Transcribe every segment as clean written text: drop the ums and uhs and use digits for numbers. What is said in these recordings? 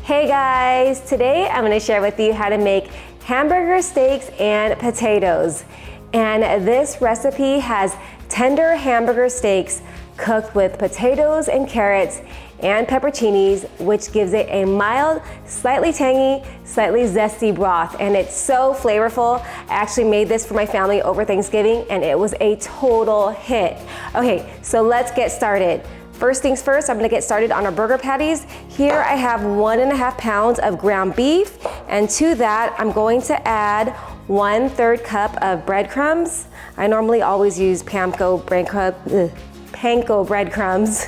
Hey guys, today I'm going to share with you how to make hamburger steaks and potatoes. And this recipe has tender hamburger steaks cooked with potatoes and carrots and pepperoncinis, which gives it a mild, slightly tangy, slightly zesty broth. And it's so flavorful. I actually made this for my family over Thanksgiving and it was a total hit. Okay, so let's get started. First things first, I'm gonna get started on our burger patties. Here I have 1.5 pounds of ground beef, and to that I'm going to add 1/3 cup of breadcrumbs. I normally always use panko breadcrumbs.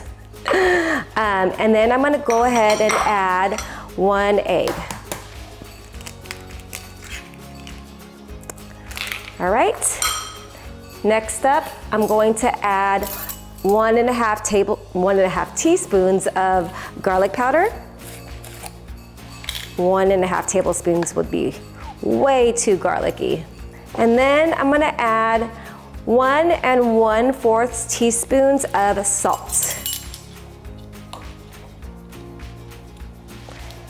And then I'm gonna go ahead and add 1 egg. All right, next up, I'm going to add 1.5 teaspoons of garlic powder. 1.5 tablespoons would be way too garlicky. And then I'm gonna add 1 1/4 teaspoons of salt.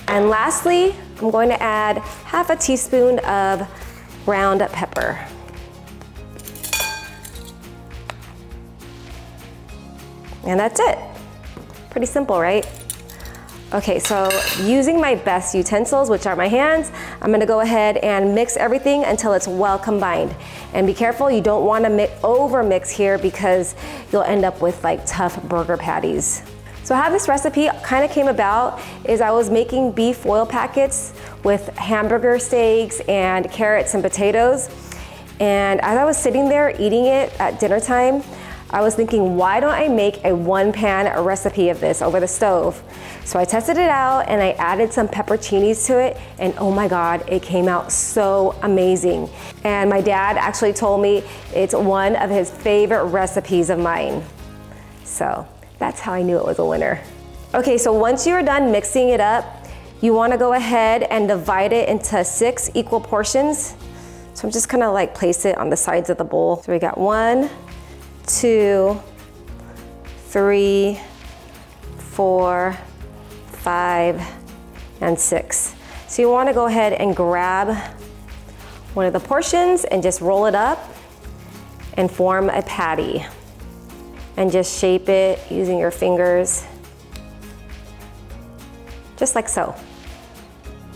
And lastly, I'm going to add 1/2 teaspoon of ground pepper. And that's it. Pretty simple, right? Okay, so using my best utensils, which are my hands, I'm gonna go ahead and mix everything until it's well combined. And be careful, you don't wanna over mix here because you'll end up with like tough burger patties. So how this recipe kind of came about is I was making beef foil packets with hamburger steaks and carrots and potatoes. And as I was sitting there eating it at dinner time, I was thinking, why don't I make a 1-pan recipe of this over the stove? So I tested it out and I added some pepperoncinis to it, and oh my God, it came out so amazing. And my dad actually told me it's one of his favorite recipes of mine. So that's how I knew it was a winner. Okay, so once you're done mixing it up, you wanna go ahead and divide it into 6 equal portions. So I'm just gonna like place it on the sides of the bowl. So we got 1, 2, 3, 4, 5, and 6. So you want to go ahead and grab one of the portions and just roll it up and form a patty. And just shape it using your fingers, just like so.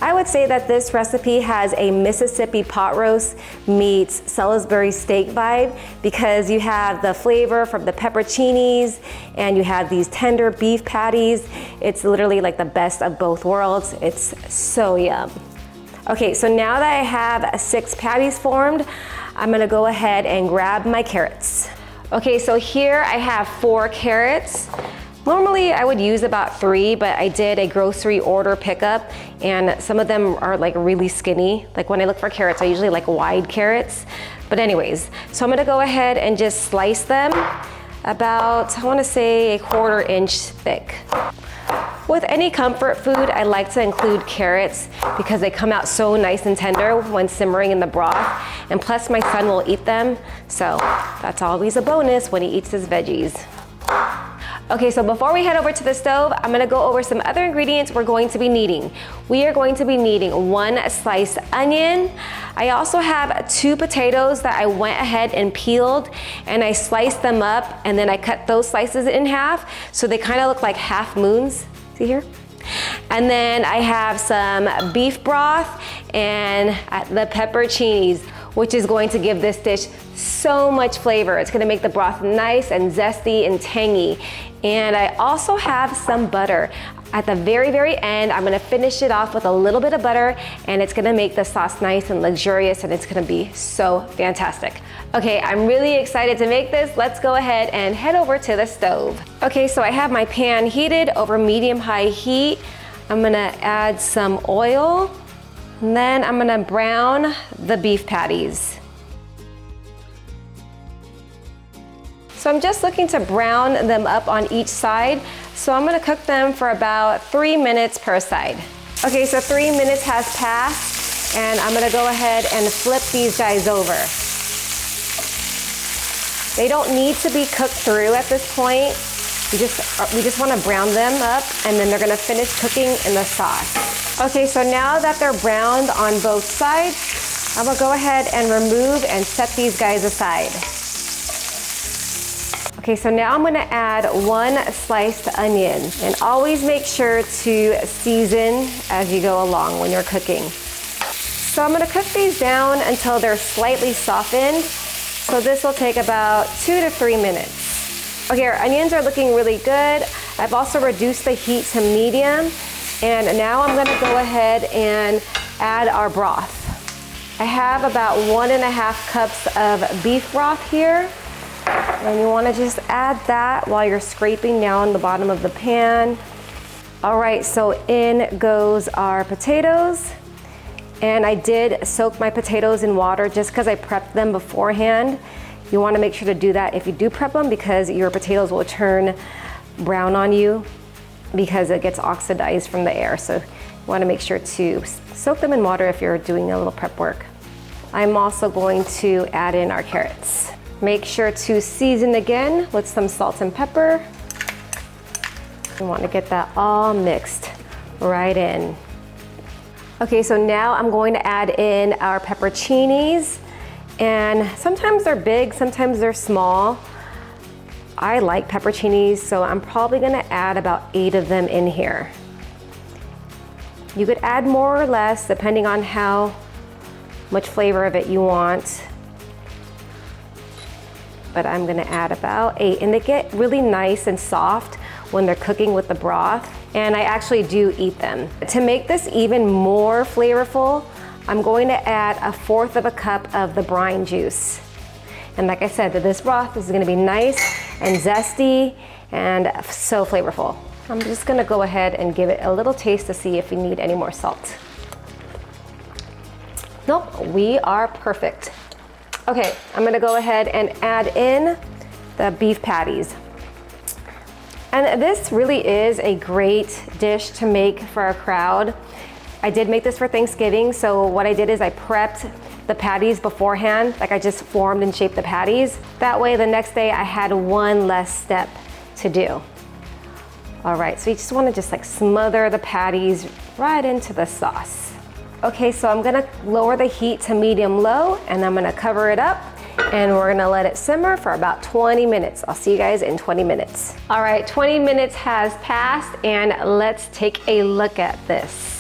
I would say that this recipe has a Mississippi pot roast meets Salisbury steak vibe because you have the flavor from the pepperoncinis and you have these tender beef patties. It's literally like the best of both worlds. It's so yum. Okay, so now that I have 6 patties formed, I'm gonna go ahead and grab my carrots. Okay, so here I have 4 carrots. Normally I would use about 3, but I did a grocery order pickup and some of them are like really skinny. Like when I look for carrots, I usually like wide carrots. But anyways, so I'm gonna go ahead and just slice them about, I wanna say 1/4 inch thick. With any comfort food, I like to include carrots because they come out so nice and tender when simmering in the broth. And plus my son will eat them, so that's always a bonus when he eats his veggies. Okay, so before we head over to the stove, I'm gonna go over some other ingredients we're going to be needing. We are going to be needing 1 sliced onion. I also have 2 potatoes that I went ahead and peeled and I sliced them up and then I cut those slices in half so they kind of look like half moons. See here? And then I have some beef broth and the pepperoncinis, which is going to give this dish so much flavor. It's gonna make the broth nice and zesty and tangy. And I also have some butter. At the very, very end, I'm gonna finish it off with a little bit of butter and it's gonna make the sauce nice and luxurious and it's gonna be so fantastic. Okay, I'm really excited to make this. Let's go ahead and head over to the stove. Okay, so I have my pan heated over medium-high heat. I'm gonna add some oil and then I'm gonna brown the beef patties. So I'm just looking to brown them up on each side. So I'm gonna cook them for about 3 minutes per side. Okay, so 3 minutes has passed and I'm gonna go ahead and flip these guys over. They don't need to be cooked through at this point. We just want to brown them up and then they're going to finish cooking in the sauce. Okay, so now that they're browned on both sides, I'm gonna go ahead and remove and set these guys aside. Okay, so now I'm gonna add 1 sliced onion, and always make sure to season as you go along when you're cooking. So I'm gonna cook these down until they're slightly softened. So this will take about 2 to 3 minutes. Okay, our onions are looking really good. I've also reduced the heat to medium, and now I'm gonna go ahead and add our broth. I have about 1.5 cups of beef broth here. And you wanna just add that while you're scraping down the bottom of the pan. All right, so in goes our potatoes. And I did soak my potatoes in water just because I prepped them beforehand. You wanna make sure to do that if you do prep them, because your potatoes will turn brown on you because it gets oxidized from the air. So you wanna make sure to soak them in water if you're doing a little prep work. I'm also going to add in our carrots. Make sure to season again with some salt and pepper. You want to get that all mixed right in. Okay, so now I'm going to add in our pepperoncinis, and sometimes they're big, sometimes they're small. I like pepperoncinis, so I'm probably gonna add about 8 of them in here. You could add more or less depending on how much flavor of it you want. But I'm gonna add about 8, and they get really nice and soft when they're cooking with the broth, and I actually do eat them. To make this even more flavorful, I'm going to add 1/4 of a cup of the brine juice. And like I said, this broth is gonna be nice and zesty and so flavorful. I'm just gonna go ahead and give it a little taste to see if we need any more salt. Nope, we are perfect. Okay, I'm gonna go ahead and add in the beef patties. And this really is a great dish to make for a crowd. I did make this for Thanksgiving, so what I did is I prepped the patties beforehand, like I just formed and shaped the patties. That way the next day I had one less step to do. All right, so you just wanna just like smother the patties right into the sauce. Okay, so I'm gonna lower the heat to medium-low, and I'm gonna cover it up, and we're gonna let it simmer for about 20 minutes. I'll see you guys in 20 minutes. All right, 20 minutes has passed, and let's take a look at this.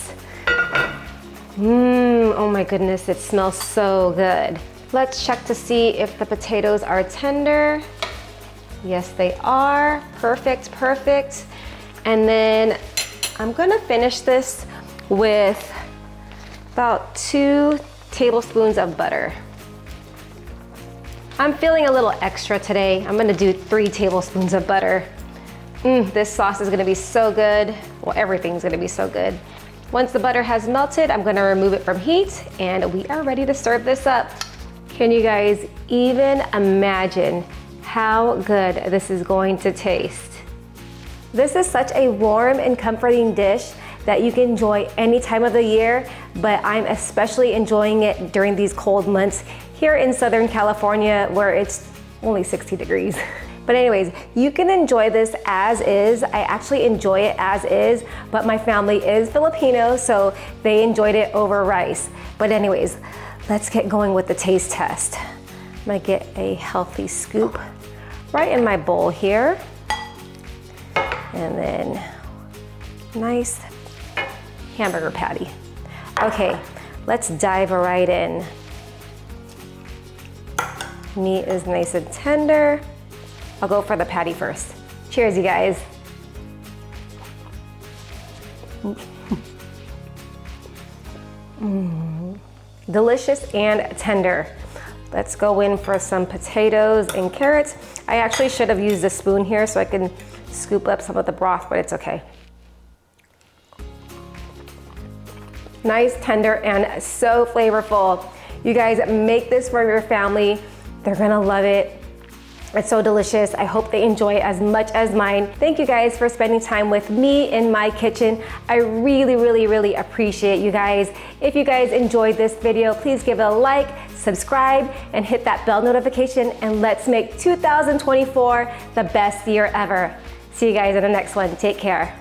Oh my goodness, it smells so good. Let's check to see if the potatoes are tender. Yes, they are. Perfect, perfect. And then I'm gonna finish this with about 2 tablespoons of butter. I'm feeling a little extra today. I'm gonna do 3 tablespoons of butter. This sauce is gonna be so good. Well, everything's gonna be so good. Once the butter has melted, I'm gonna remove it from heat, and we are ready to serve this up. Can you guys even imagine how good this is going to taste? This is such a warm and comforting dish that you can enjoy any time of the year, but I'm especially enjoying it during these cold months here in Southern California where it's only 60 degrees. But anyways, you can enjoy this as is. I actually enjoy it as is, but my family is Filipino, so they enjoyed it over rice. But anyways, let's get going with the taste test. I'm gonna get a healthy scoop right in my bowl here. And then nice hamburger patty. Okay, let's dive right in. Meat is nice and tender. I'll go for the patty first. Cheers, you guys. Delicious and tender. Let's go in for some potatoes and carrots. I actually should have used a spoon here so I can scoop up some of the broth, but it's okay. Nice, tender, and so flavorful. You guys make this for your family. They're gonna love it. It's so delicious. I hope they enjoy it as much as mine. Thank you guys for spending time with me in my kitchen. I really, really, really appreciate you guys. If you guys enjoyed this video, please give it a like, subscribe, and hit that bell notification, and let's make 2024 the best year ever. See you guys in the next one. Take care.